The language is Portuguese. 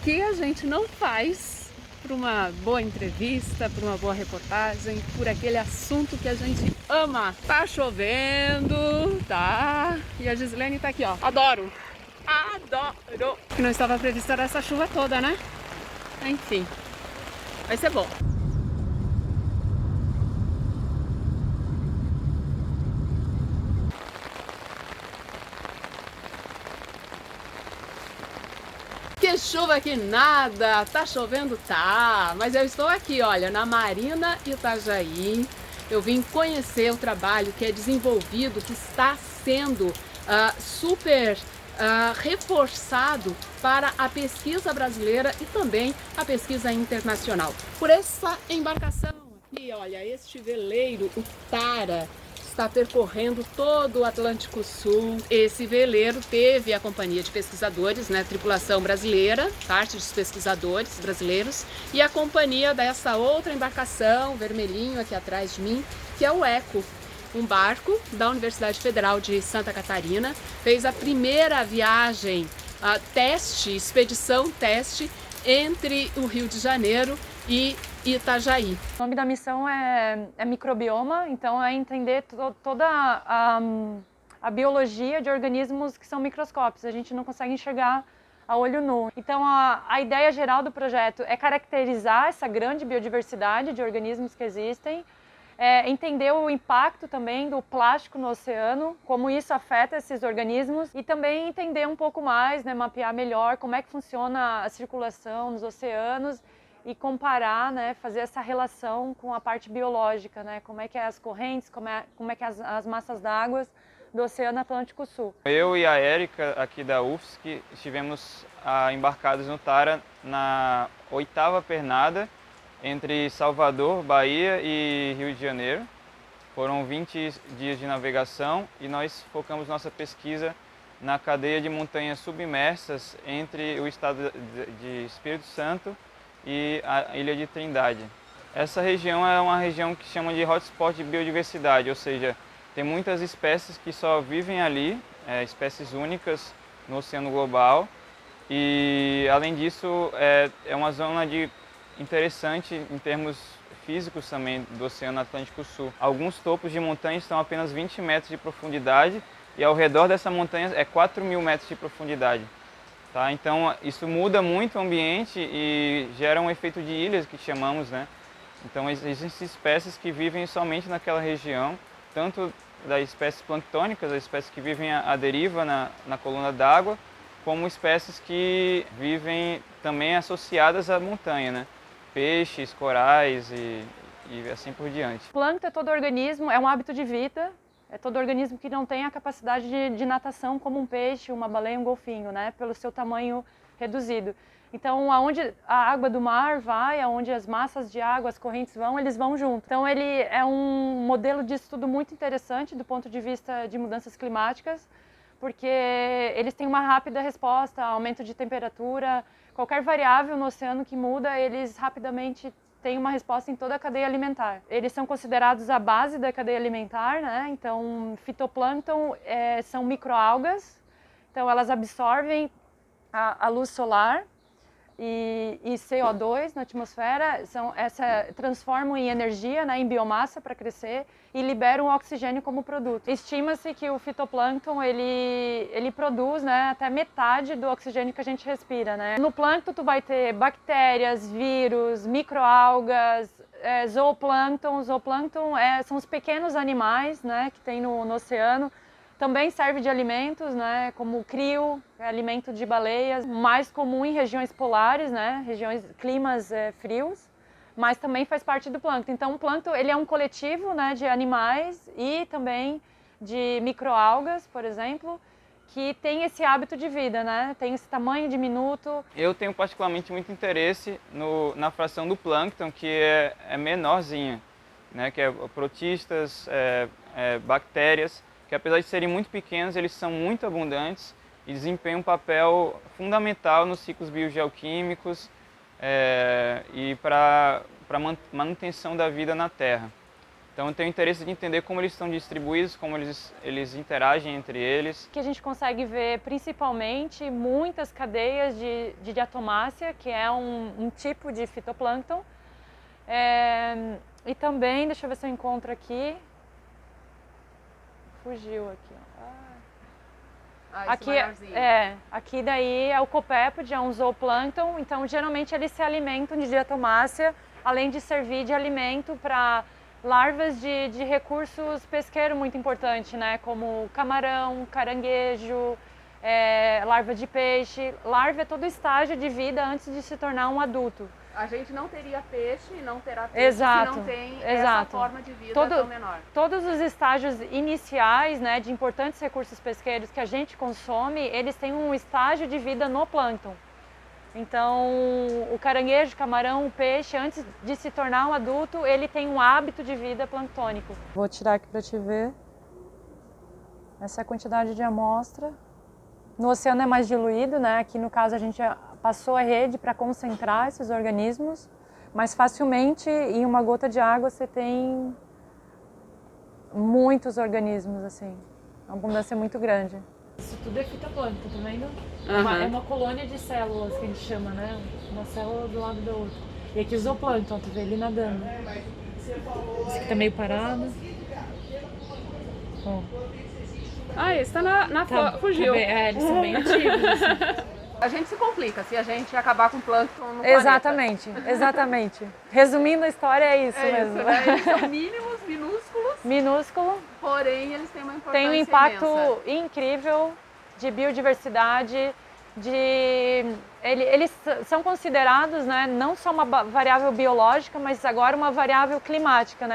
que a gente não faz para uma boa entrevista, para uma boa reportagem, por aquele assunto que a gente ama. Tá chovendo, tá? E a Gislene tá aqui, ó. Adoro! Adoro! Que não estava prevista essa chuva toda, né? Enfim, vai ser bom. Que chuva que nada, tá chovendo? Tá, mas eu estou aqui, olha, na Marina Itajaí. Eu vim conhecer o trabalho que é desenvolvido, que está sendo super reforçado para a pesquisa brasileira e também a pesquisa internacional. Por essa embarcação aqui, olha, este veleiro, o Tara, está percorrendo todo o Atlântico Sul. Esse veleiro teve a companhia de pesquisadores, né, tripulação brasileira, parte dos pesquisadores brasileiros, e a companhia dessa outra embarcação, vermelhinho aqui atrás de mim, que é o Eco, um barco da Universidade Federal de Santa Catarina. Fez a primeira viagem, expedição teste, entre o Rio de Janeiro e Itajaí. O nome da missão é microbioma, então é entender toda a biologia de organismos que são microscópicos. A gente não consegue enxergar a olho nu. Então a ideia geral do projeto é caracterizar essa grande biodiversidade de organismos que existem, entender o impacto também do plástico no oceano, como isso afeta esses organismos, e também entender um pouco mais, né, mapear melhor como é que funciona a circulação nos oceanos e comparar, né, fazer essa relação com a parte biológica, né, como é que é as correntes, como é que as massas d'água do Oceano Atlântico Sul. Eu e a Érica, aqui da UFSC, estivemos embarcados no Tara na 8ª pernada entre Salvador, Bahia e Rio de Janeiro. Foram 20 dias de navegação e nós focamos nossa pesquisa na cadeia de montanhas submersas entre o estado de Espírito Santo e a Ilha de Trindade. Essa região é uma região que chama de hotspot de biodiversidade, ou seja, tem muitas espécies que só vivem ali, espécies únicas no oceano global, e além disso é uma zona interessante em termos físicos também do Oceano Atlântico Sul. Alguns topos de montanha estão a apenas 20 metros de profundidade e ao redor dessa montanha é 4.000 metros de profundidade. Tá? Então isso muda muito o ambiente e gera um efeito de ilhas que chamamos, né? Então existem espécies que vivem somente naquela região, tanto das espécies planctônicas, as espécies que vivem à deriva na coluna d'água, como espécies que vivem também associadas à montanha, né? Peixes, corais e assim por diante. Plâncton é todo organismo, é um hábito de vida, é todo organismo que não tem a capacidade de natação como um peixe, uma baleia, um golfinho, né? Pelo seu tamanho reduzido. Então, aonde a água do mar vai, aonde as massas de água, as correntes vão, eles vão junto. Então, ele é um modelo de estudo muito interessante do ponto de vista de mudanças climáticas, porque eles têm uma rápida resposta, aumento de temperatura, qualquer variável no oceano que muda, eles rapidamente têm uma resposta em toda a cadeia alimentar. Eles são considerados a base da cadeia alimentar, né? Então, fitoplâncton são microalgas, então elas absorvem a luz solar e CO2 na atmosfera, transformam em energia, né, em biomassa para crescer e liberam o oxigênio como produto. Estima-se que o fitoplâncton ele produz, né, até metade do oxigênio que a gente respira, né? No plâncton tu vai ter bactérias, vírus, microalgas, zooplâncton. Zooplâncton são os pequenos animais, né, que tem no oceano. Também serve de alimentos, né, como crio, alimento de baleias, mais comum em regiões polares, né, climas frios, mas também faz parte do plâncton. Então o plâncton ele é um coletivo, né, de animais e também de microalgas, por exemplo, que tem esse hábito de vida, né, tem esse tamanho diminuto. Eu tenho particularmente muito interesse na fração do plâncton, que é menorzinha, né, que é protistas, bactérias, que apesar de serem muito pequenos, eles são muito abundantes e desempenham um papel fundamental nos ciclos biogeoquímicos e para a manutenção da vida na Terra. Então eu tenho interesse de entender como eles estão distribuídos, como eles interagem entre eles. Que a gente consegue ver principalmente muitas cadeias de diatomácea, que é um tipo de fitoplâncton. E também, deixa eu ver se eu encontro aqui. Fugiu aqui, ó. Aqui daí é o copépode, é um zooplâncton, então geralmente eles se alimentam de diatomácea, além de servir de alimento para larvas de recursos pesqueiros muito importantes, né? Como camarão, caranguejo, larva de peixe. Larva é todo estágio de vida antes de se tornar um adulto. A gente não teria peixe e não terá peixe se não tem essa forma de vida tão menor. Todos os estágios iniciais, né, de importantes recursos pesqueiros que a gente consome, eles têm um estágio de vida no plâncton. Então, o caranguejo, camarão, o peixe, antes de se tornar um adulto, ele tem um hábito de vida planctônico. Vou tirar aqui para te ver. Essa é a quantidade de amostra. No oceano é mais diluído, né? Aqui no caso a gente passou a rede para concentrar esses organismos, mas facilmente em uma gota de água você tem muitos organismos, assim. A abundância é muito grande. Isso tudo é fitoplâncton, tá vendo? É uma colônia de células que a gente chama, né? Uma célula do lado da outra. E aqui o zooplâncton, tu vê ele nadando. Esse aqui tá meio parado. Ó. Esse tá fugiu. Eles são bem ativos, assim. A gente se complica se a gente acabar com plâncton no Exatamente, exatamente. Resumindo a história, é isso mesmo. Isso, né? Eles são mínimos, Minúsculo. Porém, eles têm uma importância tem um impacto imensa. Incrível de biodiversidade, eles são considerados, né, não só uma variável biológica, mas agora uma variável climática, né?